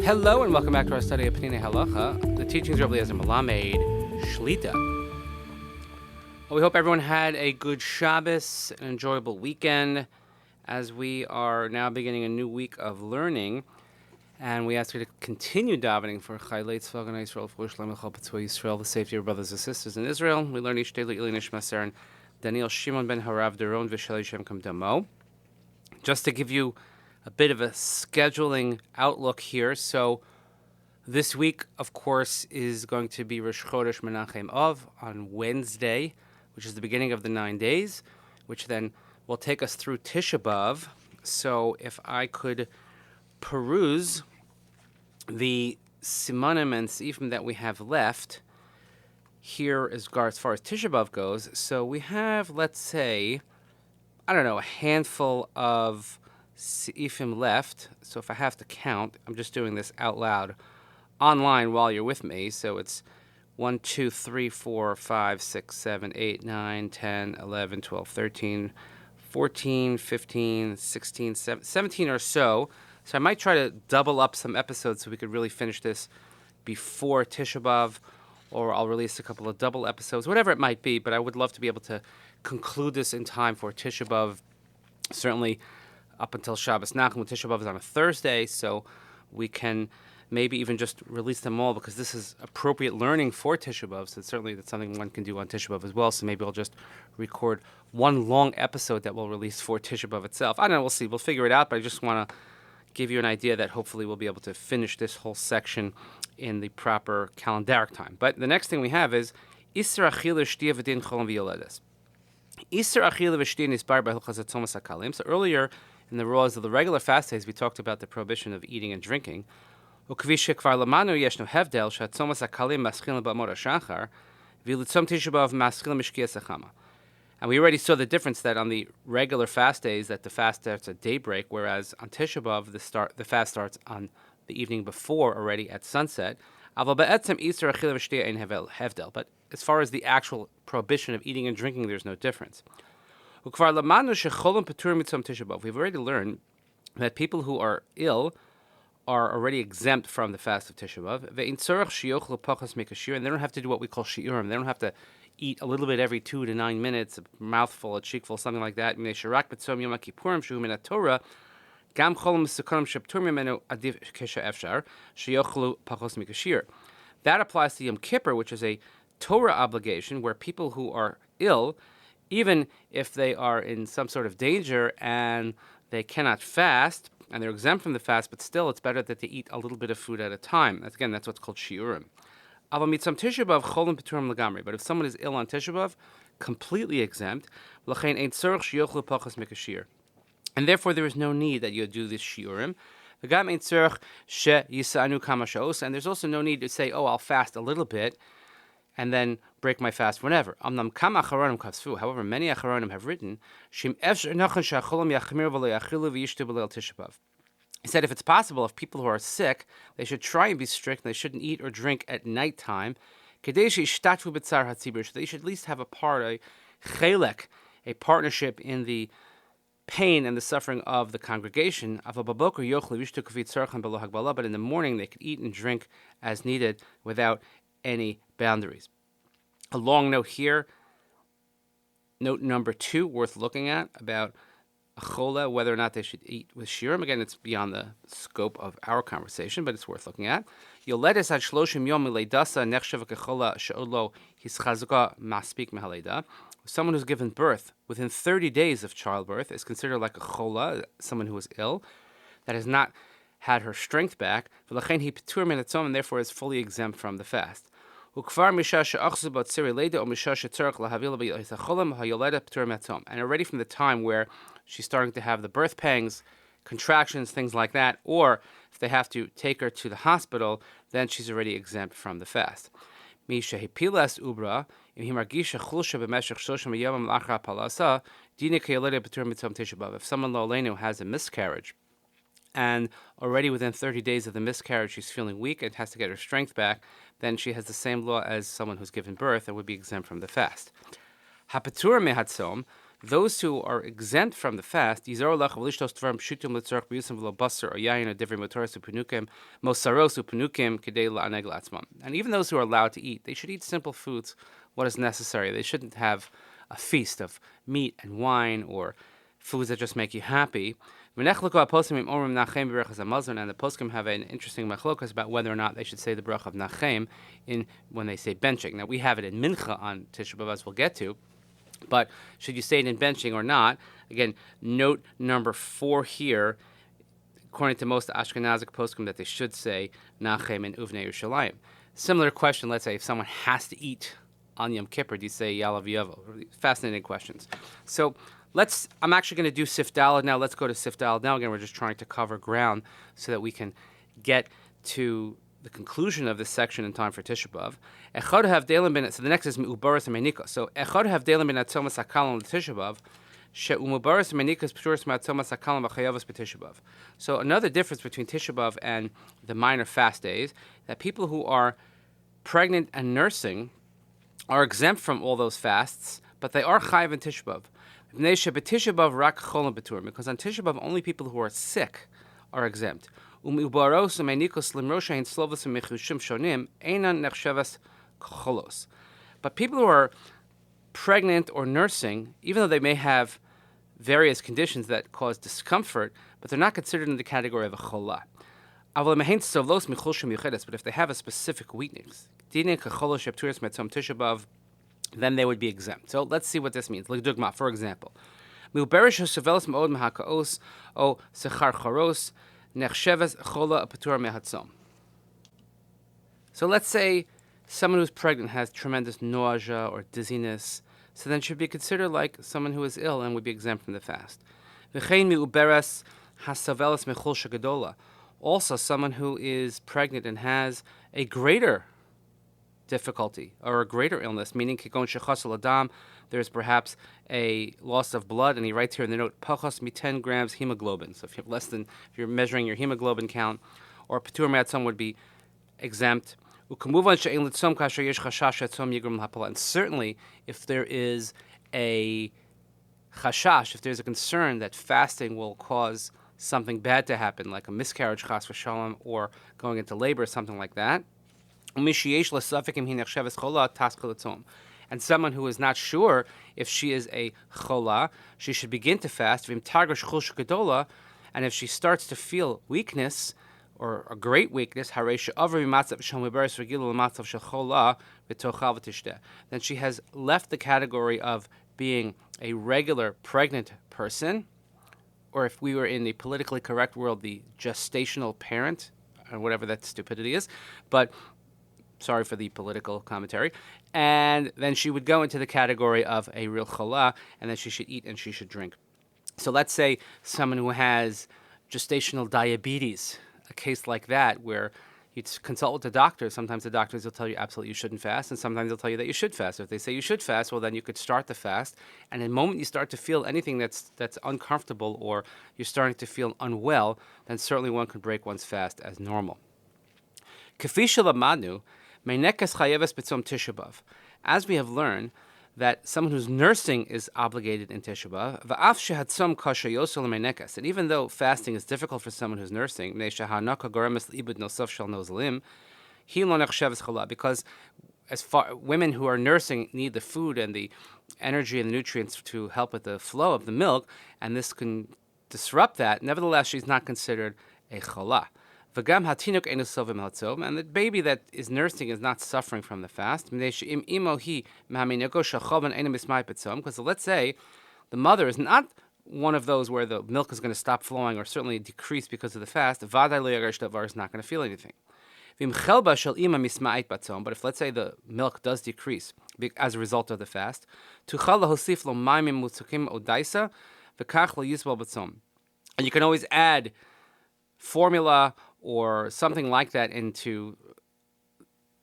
Hello and welcome back to our study of Peninei Halacha, the teachings of Rabbi Eliezer Melamed Shlita. Well, we hope everyone had a good Shabbos, an enjoyable weekend, as we are now beginning a new week of learning, and we ask you to continue davening for Chaylei Tzva Gana Yisrael, for Shalom Echal B'Tzvah Yisrael, the safety of brothers and sisters in Israel. We learn each day Le'ili Nishmat and Daniel Shimon ben Harav Deron V'Sheli Shem Kam Damo. Just to give you a bit of a scheduling outlook here. So this week, of course, is going to be Rosh Chodesh Menachem Av on Wednesday, which is the beginning of the 9 days, which then will take us through Tisha B'Av. So if I could peruse the simanim and seifim that we have left here as far as Tisha B'Av goes. So we have, let's say, a handful of seifim left. So if I have to count, I'm just doing this out loud online while you're with me. So it's 1, 2, 3, 4, 5, 6, 7, 8, 9, 10, 11, 12, 13, 14, 15, 16, 17 or so. So I might try to double up some episodes so we could really finish this before Tisha B'Av, or I'll release a couple of double episodes, whatever it might be. But I would love to be able to conclude this in time for Tisha B'Av, certainly up until Shabbos Nachum. Tisha B'Av is on a Thursday, so we can maybe even just release them all because this is appropriate learning for Tisha B'Av. So certainly that's something one can do on Tisha B'Av as well. So maybe I'll just record one long episode that we'll release for Tisha B'Av itself. I don't know, we'll see. We'll figure it out, but I just want to give you an idea that hopefully we'll be able to finish this whole section in the proper calendaric time. But the next thing we have is Isser Achila Shtia V'Din Cholam V'Yoledes. Isser Achila V'Shtia Nisbar B'Hilchas HaTzomas HaKalim. So earlier in the rules of the regular fast days, we talked about the prohibition of eating and drinking. And we already saw the difference that on the regular fast days that the fast starts at daybreak, whereas on Tisha B'Av the fast starts on the evening before, already at sunset. But as far as the actual prohibition of eating and drinking, there's no difference. We've already learned that people who are ill are already exempt from the fast of Tisha B'Av, and they don't have to do what we call shiurim. They don't have to eat a little bit every 2 to 9 minutes, a mouthful, a cheekful, something like that. That applies to Yom Kippur, which is a Torah obligation where people who are ill, even if they are in some sort of danger and they cannot fast, and they're exempt from the fast, but still it's better that they eat a little bit of food at a time. That's what's called shiurim. But if someone is ill on Tisha B'Av, completely exempt, and therefore there is no need that you do this shiurim. And there's also no need to say, I'll fast a little bit and then break my fast whenever. However, many Acharonim have written, he said if it's possible, if people who are sick, they should try and be strict, and they shouldn't eat or drink at nighttime. So they should at least have a partnership in the pain and the suffering of the congregation. But in the morning, they could eat and drink as needed without any boundaries. A long note here, note number 2, worth looking at, about Achola, whether or not they should eat with shiurim. Again, it's beyond the scope of our conversation, but it's worth looking at. Yoledes ad shloshim yom mileidasa nechshav kechola she'odlo hischazka maspik mehaleida. Someone who's given birth within 30 days of childbirth is considered like a chola, someone who is ill, that has not had her strength back, and therefore is fully exempt from the fast. And already from the time where she's starting to have the birth pangs, contractions, things like that, or if they have to take her to the hospital, then she's already exempt from the fast. If someone lo aleinu has a miscarriage, and already within 30 days of the miscarriage she's feeling weak and has to get her strength back, then she has the same law as someone who's given birth and would be exempt from the fast. those who are exempt from the fast, and even those who are allowed to eat, they should eat simple foods, what is necessary. They shouldn't have a feast of meat and wine or foods that just make you happy. And the poskim have an interesting machlokas about whether or not they should say the bracha of Nachem when they say benching. Now, we have it in Mincha on Tisha B'Av, as we'll get to. But should you say it in benching or not? Again, note number 4 here, according to most Ashkenazic poskim, that they should say Nachem and Uvnei Yerushalayim. Similar question, let's say if someone has to eat on Yom Kippur, do you say Yalav Yavo? Fascinating questions. So I'm actually going to do Sif Daled now. Let's go to Sif Daled now. Again, we're just trying to cover ground so that we can get to the conclusion of this section in time for Tisha B'Av. So the next is Me'ubaris and Menikos. So Echad have Delim ben Atzomas HaKalam Tisha B'Av, She'umubaris and Menikos P'turis Ma'atzomas HaKalam B'chayavos B'Tisha B'Av. So another difference between Tisha B'Av and the minor fast days, that people who are pregnant and nursing are exempt from all those fasts, but they are chayiv in Tisha B'Av. Because on Tisha B'Av, only people who are sick are exempt. But people who are pregnant or nursing, even though they may have various conditions that cause discomfort, but they're not considered in the category of a cholah. But if they have a specific weakness, then they would be exempt. So let's see what this means. For example, so let's say someone who's pregnant has tremendous nausea or dizziness, so then should be considered like someone who is ill and would be exempt from the fast. Also, someone who is pregnant and has a greater difficulty or a greater illness, meaning there's perhaps a loss of blood, and he writes here in the note, pachos mi 10 grams hemoglobin. So if you're measuring your hemoglobin count, or patur me'atzom would be exempt. And certainly, if there is a chashash, if there's a concern that fasting will cause something bad to happen, like a miscarriage, chas v'shalom, or going into labor, something like that, and someone who is not sure if she is a cholah, she should begin to fast. And if she starts to feel weakness, or a great weakness, then she has left the category of being a regular pregnant person, or if we were in the politically correct world, the gestational parent, or whatever that stupidity is, but sorry for the political commentary. And then she would go into the category of a real cholah, and then she should eat and she should drink. So let's say someone who has gestational diabetes, a case like that, where you consult with the doctor. Sometimes the doctors will tell you absolutely you shouldn't fast, and sometimes they'll tell you that you should fast. So if they say you should fast, well, then you could start the fast. And the moment you start to feel anything that's uncomfortable, or you're starting to feel unwell, then certainly one could break one's fast as normal. K'fi shelamadnu, meinekes chayeves b'tzom Tisha B'Av. As we have learned, that someone who's nursing is obligated in Tisha B'Av. V'af shehatzom kasher yosel meinekes. And even though fasting is difficult for someone who's nursing, because as far women who are nursing need the food and the energy and the nutrients to help with the flow of the milk, and this can disrupt that. Nevertheless, she's not considered a cholah. And the baby that is nursing is not suffering from the fast. Because let's say the mother is not one of those where the milk is going to stop flowing or certainly decrease because of the fast. Is not going to feel anything. But if, let's say, the milk does decrease as a result of the fast, and you can always add formula or something like that into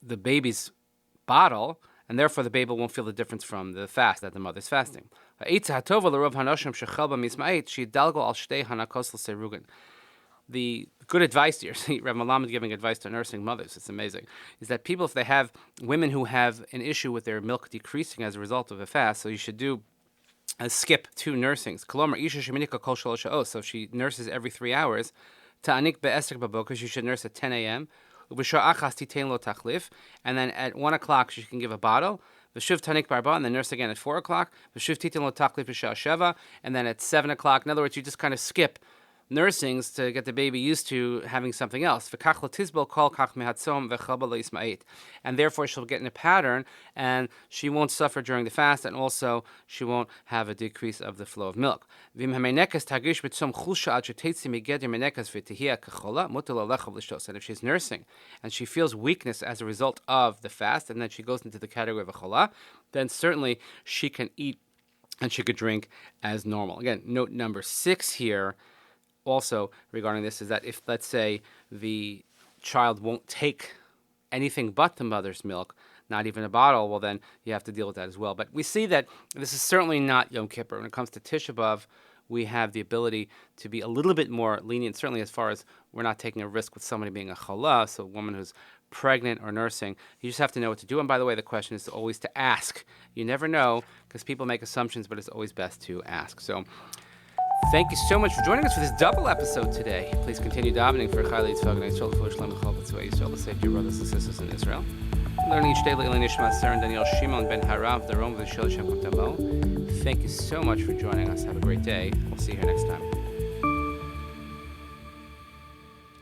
the baby's bottle, and therefore the baby won't feel the difference from the fast that the mother's fasting. The good advice here, see, Rav Malamed giving advice to nursing mothers, it's amazing, is that people, if they have women who have an issue with their milk decreasing as a result of a fast, so you should do skip 2 nursings. Kolomar isha sheminika kol shalosh sha'os. So if she nurses every 3 hours, ta'anik be'esek b'boker, she should nurse at 10 a.m. Ub'shah achas titein lo tachlif, and then at 1 o'clock she can give a bottle. V'shuv tanik barba, and then nurse again at 4 o'clock. V'shuv titein lo tachlif b'shah sheva, and then at 7 o'clock. In other words, you just kind of skip nursings to get the baby used to having something else. And therefore she'll get in a pattern, and she won't suffer during the fast, and also she won't have a decrease of the flow of milk. And if she's nursing and she feels weakness as a result of the fast, and then she goes into the category of a chola, then certainly she can eat and she could drink as normal. Again, note number 6 here also regarding this is that if, let's say, the child won't take anything but the mother's milk, not even a bottle, well, then you have to deal with that as well. But we see that this is certainly not Yom Kippur. When it comes to Tisha B'Av, we have the ability to be a little bit more lenient, certainly as far as we're not taking a risk with somebody being a chala, so a woman who's pregnant or nursing. You just have to know what to do. And by the way, the question is always to ask. You never know, because people make assumptions, but it's always best to ask. So thank you so much for joining us for this double episode today. Please continue davening for Chayei Yitzchak and Yisrael for Shalom Chol B'Tzvei Yisrael, to save your brothers and sisters in Israel. Learning each day Le'ilei Nishmat Sarah and Daniel Shimon Ben Harav, the Rome of the Shil Shem Kutamo. Thank you so much for joining us. Have a great day. We'll see you here next time.